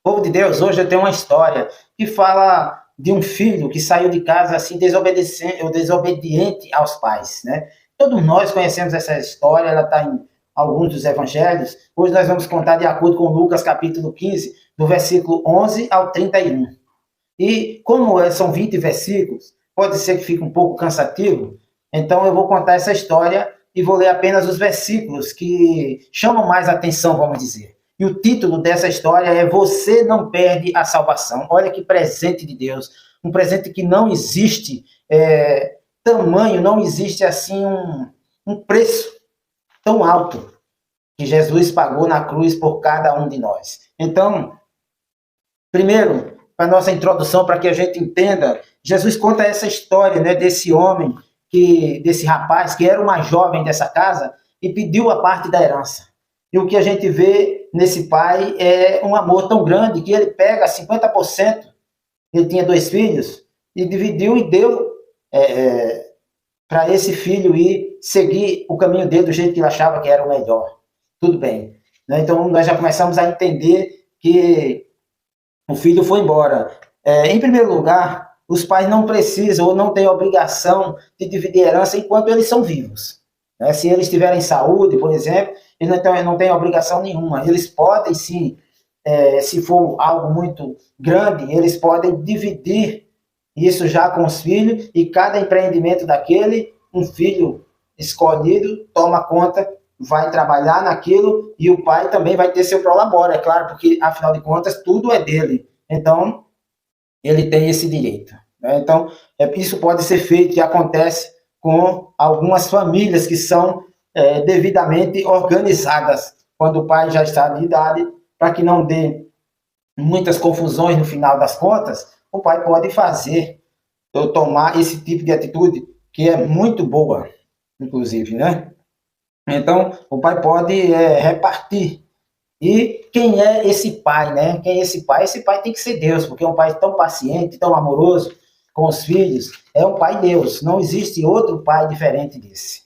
Povo de Deus, hoje eu tenho uma história que fala de um filho que saiu de casa assim desobediente aos pais, né? Todos nós conhecemos essa história, ela está em alguns dos evangelhos. Hoje nós vamos contar de acordo com Lucas capítulo 15, do versículo 11 ao 31. E como são 20 versículos, pode ser que fique um pouco cansativo, então eu vou contar essa história e vou ler apenas os versículos que chamam mais atenção, vamos dizer. E o título dessa história é Você Não Perde a Salvação. Olha que presente de Deus, um presente que não existe tamanho, não existe assim um preço tão alto que Jesus pagou na cruz por cada um de nós. Então, primeiro, para nossa introdução, para que a gente entenda, Jesus conta essa história, né, desse homem, desse rapaz que era uma jovem dessa casa e pediu a parte da herança. E o que a gente vê nesse pai é um amor tão grande que ele pega 50%, ele tinha 2 filhos, e dividiu e deu para esse filho ir seguir o caminho dele do jeito que ele achava que era o melhor. Tudo bem. Então, nós já começamos a entender que o filho foi embora. Em primeiro lugar, os pais não precisam ou não têm obrigação de dividir a herança enquanto eles são vivos. Se eles tiverem saúde, por exemplo, eles não têm obrigação nenhuma. Eles podem, sim, se for algo muito grande, eles podem dividir isso já com os filhos e cada empreendimento daquele, um filho escolhido toma conta, vai trabalhar naquilo e o pai também vai ter seu prolabore, é claro, porque afinal de contas tudo é dele. Então, ele tem esse direito. Então, isso pode ser feito e acontece com algumas famílias que são devidamente organizadas, quando o pai já está de idade, para que não dê muitas confusões no final das contas, o pai pode fazer, ou tomar esse tipo de atitude, que é muito boa, inclusive, né? Então, o pai pode repartir. E quem é esse pai, né? Quem é esse pai? Esse pai tem que ser Deus, porque é um pai tão paciente, tão amoroso com os filhos. É um pai Deus, não existe outro pai diferente desse.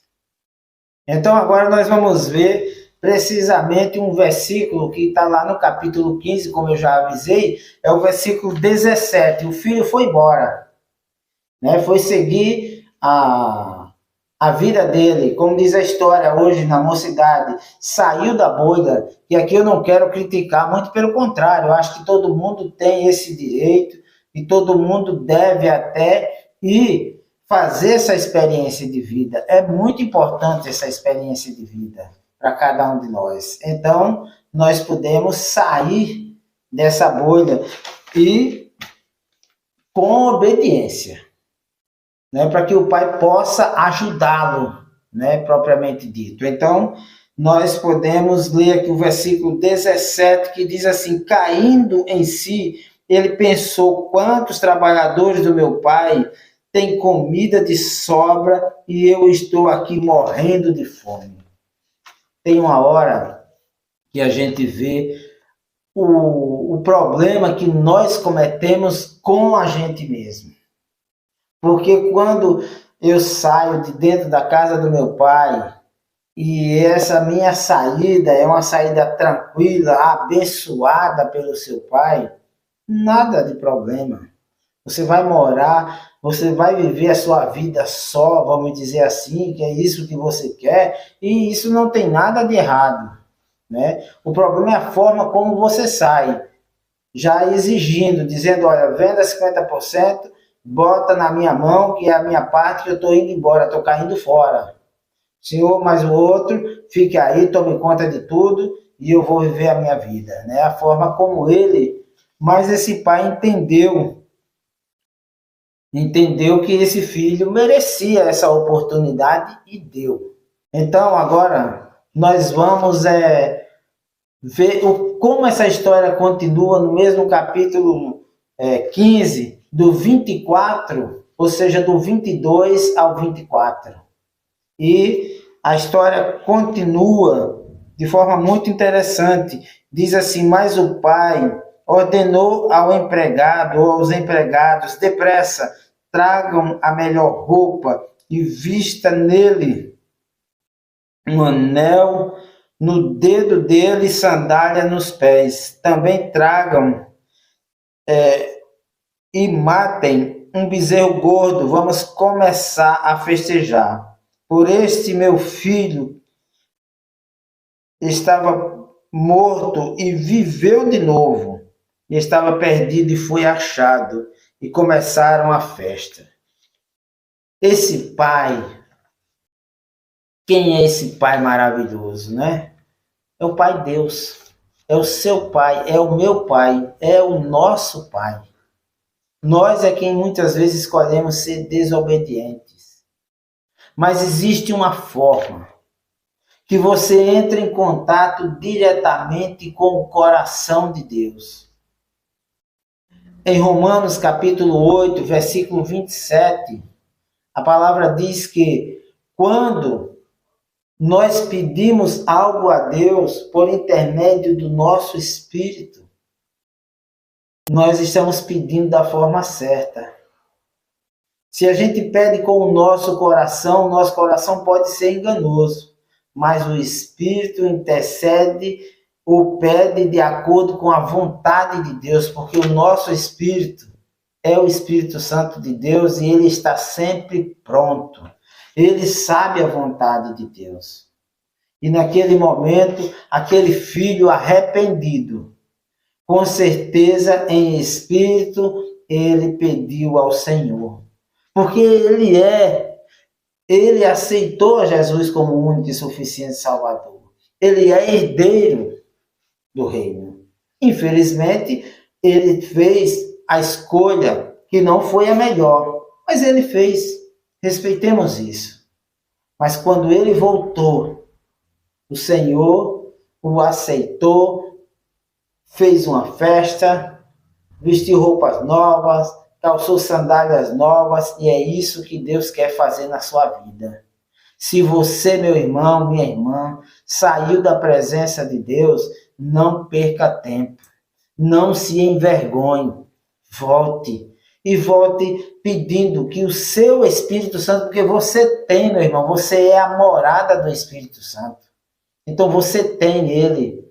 Então, agora nós vamos ver precisamente um versículo que está lá no capítulo 15, como eu já avisei, é o versículo 17. O filho foi embora, né? Foi seguir a vida dele, como diz a história hoje na mocidade, saiu da bolha, e aqui eu não quero criticar, muito pelo contrário, eu acho que todo mundo tem esse direito, e todo mundo deve até ir fazer essa experiência de vida. É muito importante essa experiência de vida para cada um de nós. Então, nós podemos sair dessa bolha e com obediência, né, para que o pai possa ajudá-lo, né, propriamente dito. Então, nós podemos ler aqui o versículo 17, que diz assim: caindo em si, ele pensou, quantos trabalhadores do meu pai têm comida de sobra e eu estou aqui morrendo de fome. Tem uma hora que a gente vê o problema que nós cometemos com a gente mesmo. Porque quando eu saio de dentro da casa do meu pai, e essa minha saída é uma saída tranquila, abençoada pelo seu pai, nada de problema. Você vai morar, você vai viver a sua vida só, vamos dizer assim, que é isso que você quer, e isso não tem nada de errado, né? O problema é a forma como você sai, já exigindo, dizendo, olha, venda 50%, bota na minha mão, que é a minha parte, que eu estou indo embora, estou caindo fora. Senhor, mas o outro, fique aí, tome conta de tudo, e eu vou viver a minha vida, né? A forma como ele, mas esse pai entendeu que esse filho merecia essa oportunidade e deu. Então, agora, nós vamos ver como essa história continua no mesmo capítulo 15, do 24, ou seja, do 22 ao 24. E a história continua de forma muito interessante. Diz assim: mas o pai ordenou ao empregado ou aos empregados, depressa, tragam a melhor roupa e vista nele um anel no dedo dele e sandália nos pés. Também tragam e matem um bezerro gordo, vamos começar a festejar. Por este meu filho estava morto e viveu de novo, e estava perdido e foi achado, e começaram a festa. Esse pai, quem é esse pai maravilhoso, né? É o Pai Deus, é o seu pai, é o meu pai, é o nosso pai. Nós é quem muitas vezes escolhemos ser desobedientes. Mas existe uma forma que você entra em contato diretamente com o coração de Deus. Em Romanos capítulo 8, versículo 27, a palavra diz que quando nós pedimos algo a Deus por intermédio do nosso espírito, nós estamos pedindo da forma certa. Se a gente pede com o nosso coração pode ser enganoso, mas o Espírito intercede ou pede de acordo com a vontade de Deus, porque o nosso Espírito é o Espírito Santo de Deus e ele está sempre pronto. Ele sabe a vontade de Deus. E naquele momento, aquele filho arrependido, com certeza em espírito, ele pediu ao Senhor. Porque ele aceitou Jesus como o único e suficiente Salvador. Ele é herdeiro do reino. Infelizmente, ele fez a escolha que não foi a melhor, mas ele fez. Respeitemos isso. Mas quando ele voltou, o Senhor o aceitou, fez uma festa, vestiu roupas novas, calçou sandálias novas, e é isso que Deus quer fazer na sua vida. Se você, meu irmão, minha irmã, saiu da presença de Deus, não perca tempo. Não se envergonhe. Volte. E volte pedindo que o seu Espírito Santo, porque você tem, meu irmão, você é a morada do Espírito Santo. Então você tem ele.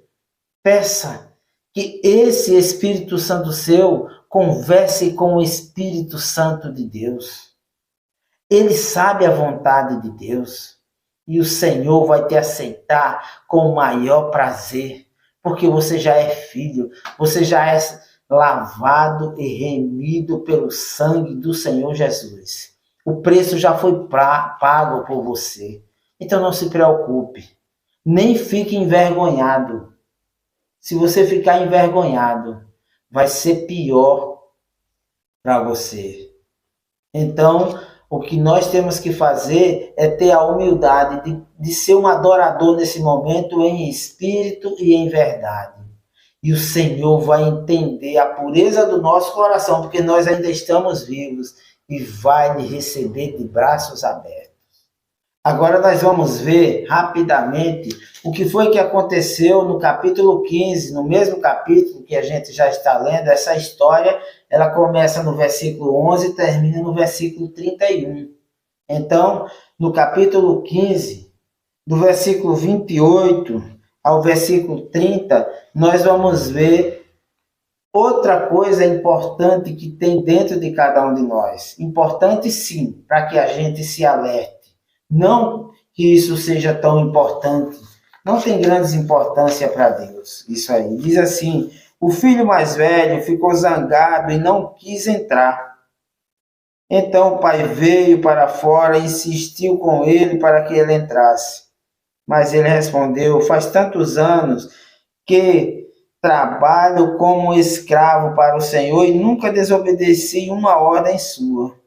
Peça que esse Espírito Santo seu converse com o Espírito Santo de Deus. Ele sabe a vontade de Deus. E o Senhor vai te aceitar com o maior prazer. Porque você já é filho. Você já é lavado e remido pelo sangue do Senhor Jesus. O preço já foi pago por você. Então não se preocupe. Nem fique envergonhado. Se você ficar envergonhado, vai ser pior para você. Então, o que nós temos que fazer é ter a humildade de ser um adorador nesse momento em espírito e em verdade. E o Senhor vai entender a pureza do nosso coração, porque nós ainda estamos vivos, e vai lhe receber de braços abertos. Agora nós vamos ver rapidamente o que foi que aconteceu no capítulo 15, no mesmo capítulo que a gente já está lendo. Essa história, ela começa no versículo 11 e termina no versículo 31. Então, no capítulo 15, do versículo 28 ao versículo 30, nós vamos ver outra coisa importante que tem dentro de cada um de nós. Importante sim, para que a gente se alerte. Não que isso seja tão importante. Não tem grande importância para Deus. Isso aí. Diz assim: o filho mais velho ficou zangado e não quis entrar. Então o pai veio para fora e insistiu com ele para que ele entrasse. Mas ele respondeu: faz tantos anos que trabalho como escravo para o Senhor e nunca desobedeci uma ordem sua.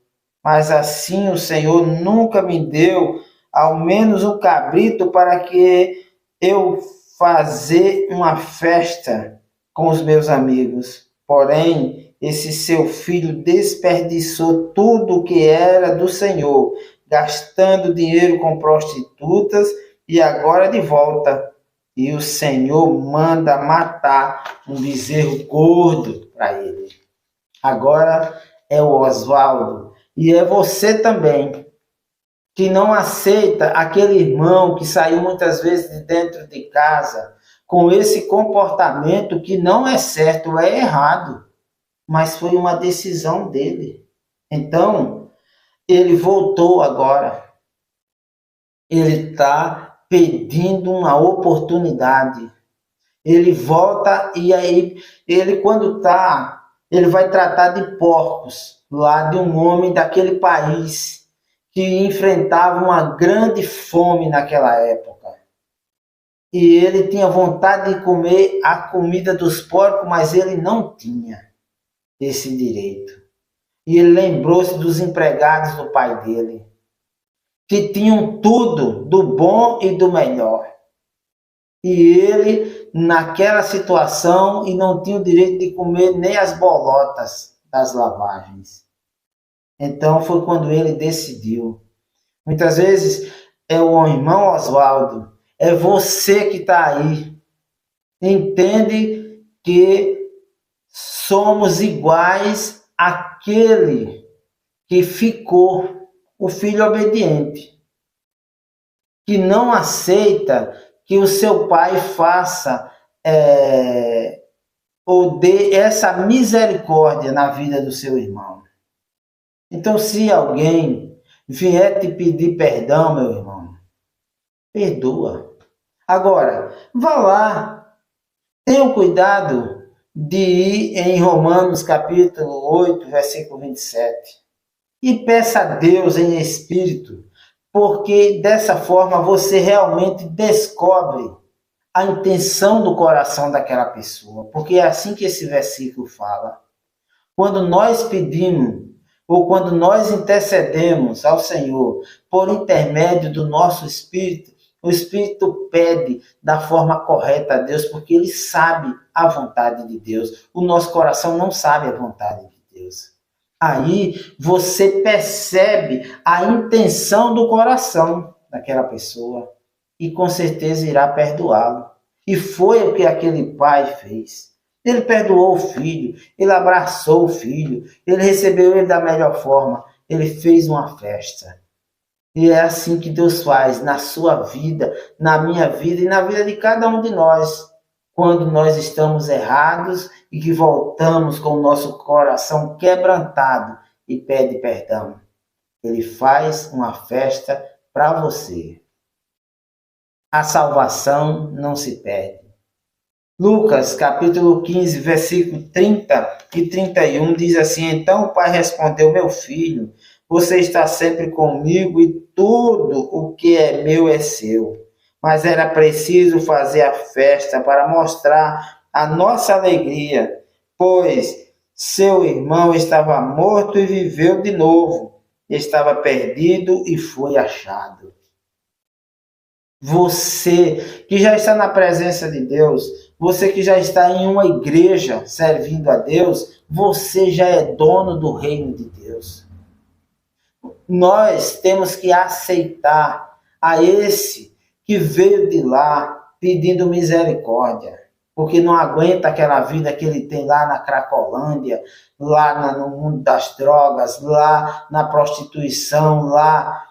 Mas assim o Senhor nunca me deu ao menos um cabrito para que eu fazer uma festa com os meus amigos. Porém, esse seu filho desperdiçou tudo o que era do Senhor, gastando dinheiro com prostitutas, e agora de volta. E o Senhor manda matar um bezerro gordo para ele. Agora é o Oswaldo. E é você também, que não aceita aquele irmão que saiu muitas vezes de dentro de casa com esse comportamento que não é certo, é errado. mas foi uma decisão dele. Então, ele voltou agora. Ele está pedindo uma oportunidade. Ele volta e aí, ele vai tratar de porcos lá de um homem daquele país que enfrentava uma grande fome naquela época. E ele tinha vontade de comer a comida dos porcos, mas ele não tinha esse direito. E ele lembrou-se dos empregados do pai dele, que tinham tudo do bom e do melhor. E ele, naquela situação, e não tinha o direito de comer nem as bolotas das lavagens. Então foi quando ele decidiu. Muitas vezes é o irmão Oswaldo, é você que está aí. Entende que somos iguais àquele que ficou, o filho obediente, que não aceita que o seu pai faça ou dê essa misericórdia na vida do seu irmão. Então, se alguém vier te pedir perdão, meu irmão, perdoa. Agora, vá lá, tenha o cuidado de ir em Romanos capítulo 8, versículo 27, e peça a Deus em espírito, porque dessa forma você realmente descobre a intenção do coração daquela pessoa, porque é assim que esse versículo fala. Quando nós pedimos, ou quando nós intercedemos ao Senhor por intermédio do nosso Espírito, o Espírito pede da forma correta a Deus, porque ele sabe a vontade de Deus. O nosso coração não sabe a vontade de Deus. Aí você percebe a intenção do coração daquela pessoa e com certeza irá perdoá-lo. E foi o que aquele pai fez. Ele perdoou o filho, ele abraçou o filho, ele recebeu ele da melhor forma, ele fez uma festa. E é assim que Deus faz na sua vida, na minha vida e na vida de cada um de nós. Quando nós estamos errados e que voltamos com o nosso coração quebrantado e pede perdão. Ele faz uma festa para você. A salvação não se perde. Lucas, capítulo 15, versículo 30 e 31 diz assim: Então o pai respondeu, meu filho, você está sempre comigo e tudo o que é meu é seu. Mas era preciso fazer a festa para mostrar a nossa alegria, pois seu irmão estava morto e viveu de novo, estava perdido e foi achado. Você que já está na presença de Deus, você que já está em uma igreja servindo a Deus, você já é dono do reino de Deus. Nós temos que aceitar a esse que veio de lá pedindo misericórdia, porque não aguenta aquela vida que ele tem lá na Cracolândia, lá no mundo das drogas, lá na prostituição, lá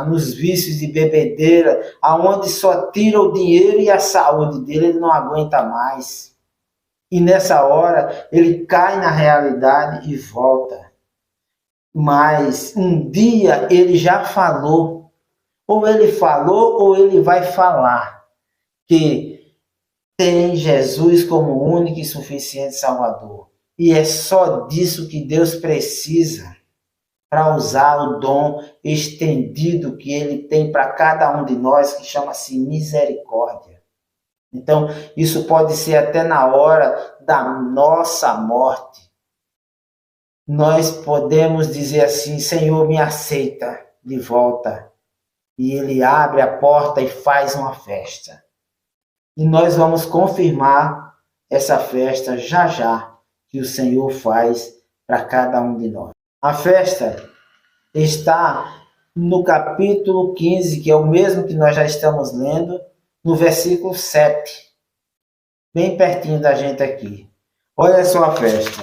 nos vícios de bebedeira, aonde só tira o dinheiro e a saúde dele, ele não aguenta mais. E nessa hora ele cai na realidade e volta. Mas um dia ele já falou, ou ele falou ou ele vai falar, que tem Jesus como único e suficiente Salvador. E é só disso que Deus precisa para usar o dom estendido que ele tem para cada um de nós, que chama-se misericórdia. Então, isso pode ser até na hora da nossa morte. Nós podemos dizer assim: Senhor, me aceita de volta. E ele abre a porta e faz uma festa. E nós vamos confirmar essa festa já já, que o Senhor faz para cada um de nós. A festa está no capítulo 15, que é o mesmo que nós já estamos lendo, no versículo 7. Bem pertinho da gente aqui. Olha só a festa.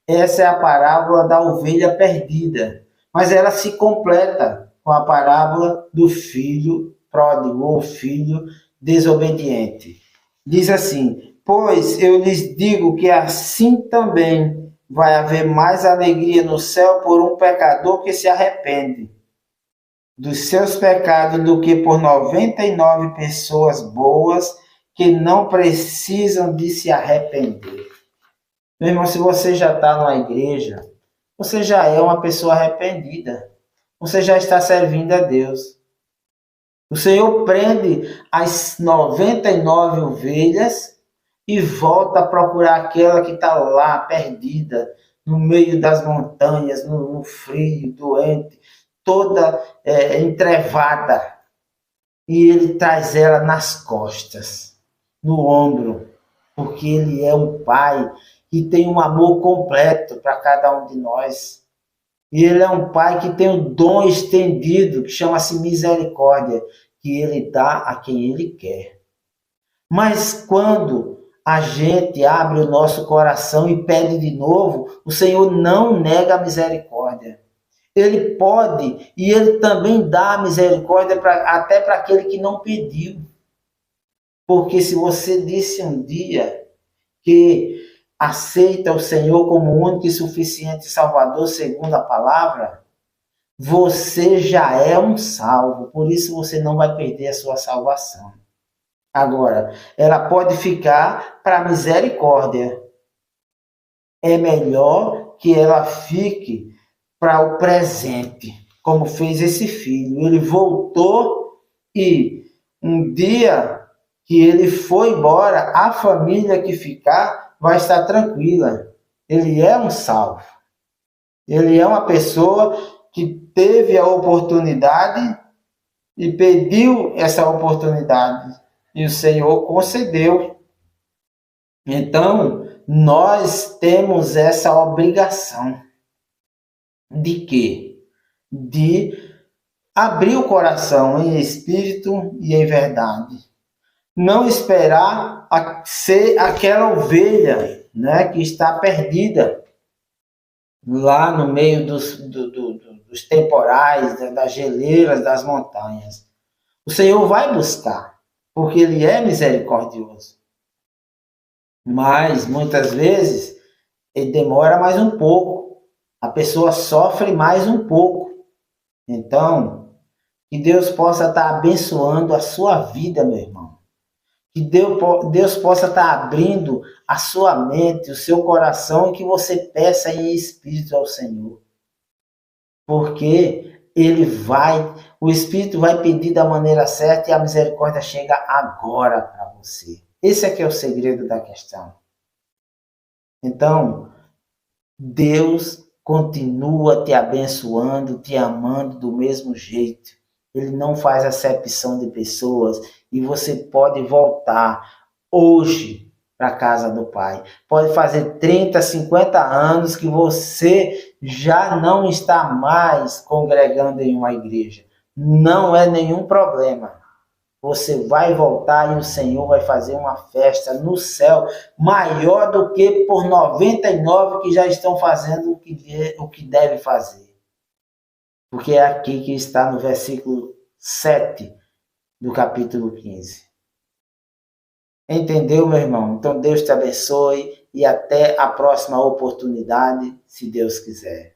Essa é a parábola da ovelha perdida, mas ela se completa com a parábola do filho pródigo ou filho desobediente. Diz assim: pois eu lhes digo que assim também vai haver mais alegria no céu por um pecador que se arrepende dos seus pecados do que por 99 pessoas boas que não precisam de se arrepender. Meu irmão, se você já está numa igreja, você já é uma pessoa arrependida. Você já está servindo a Deus. O Senhor prende as 99 ovelhas e volta a procurar aquela que está lá, perdida, no meio das montanhas, no frio, doente, toda entrevada. E ele traz ela nas costas, no ombro, porque ele é um pai que tem um amor completo para cada um de nós. E ele é um pai que tem um dom estendido, que chama-se misericórdia, que ele dá a quem ele quer. Mas quando a gente abre o nosso coração e pede de novo, o Senhor não nega a misericórdia. Ele pode e ele também dá a misericórdia até para aquele que não pediu. Porque se você disse um dia que aceita o Senhor como único e suficiente Salvador, segundo a palavra, você já é um salvo. Por isso você não vai perder a sua salvação. Agora, ela pode ficar para a misericórdia. É melhor que ela fique para o presente, como fez esse filho. Ele voltou e um dia que ele foi embora, a família que ficar vai estar tranquila. Ele é um salvo. Ele é uma pessoa que teve a oportunidade e pediu essa oportunidade. E o Senhor concedeu. Então, nós temos essa obrigação de quê? De abrir o coração em espírito e em verdade. Não esperar ser aquela ovelha, né, que está perdida lá no meio dos temporais, das geleiras, das montanhas. O Senhor vai buscar, porque Ele é misericordioso. Mas, muitas vezes, Ele demora mais um pouco. A pessoa sofre mais um pouco. Então, que Deus possa estar abençoando a sua vida, meu irmão. Que Deus possa estar abrindo a sua mente, o seu coração, e que você peça em espírito ao Senhor. Porque o Espírito vai pedir da maneira certa e a misericórdia chega agora para você. Esse é que é o segredo da questão. Então, Deus continua te abençoando, te amando do mesmo jeito. Ele não faz acepção de pessoas e você pode voltar hoje para a casa do Pai. Pode fazer 30, 50 anos que você já não está mais congregando em uma igreja. Não é nenhum problema. Você vai voltar e o Senhor vai fazer uma festa no céu maior do que por 99 que já estão fazendo o que deve fazer. Porque é aqui que está no versículo 7 do capítulo 15. Entendeu, meu irmão? Então Deus te abençoe e até a próxima oportunidade, se Deus quiser.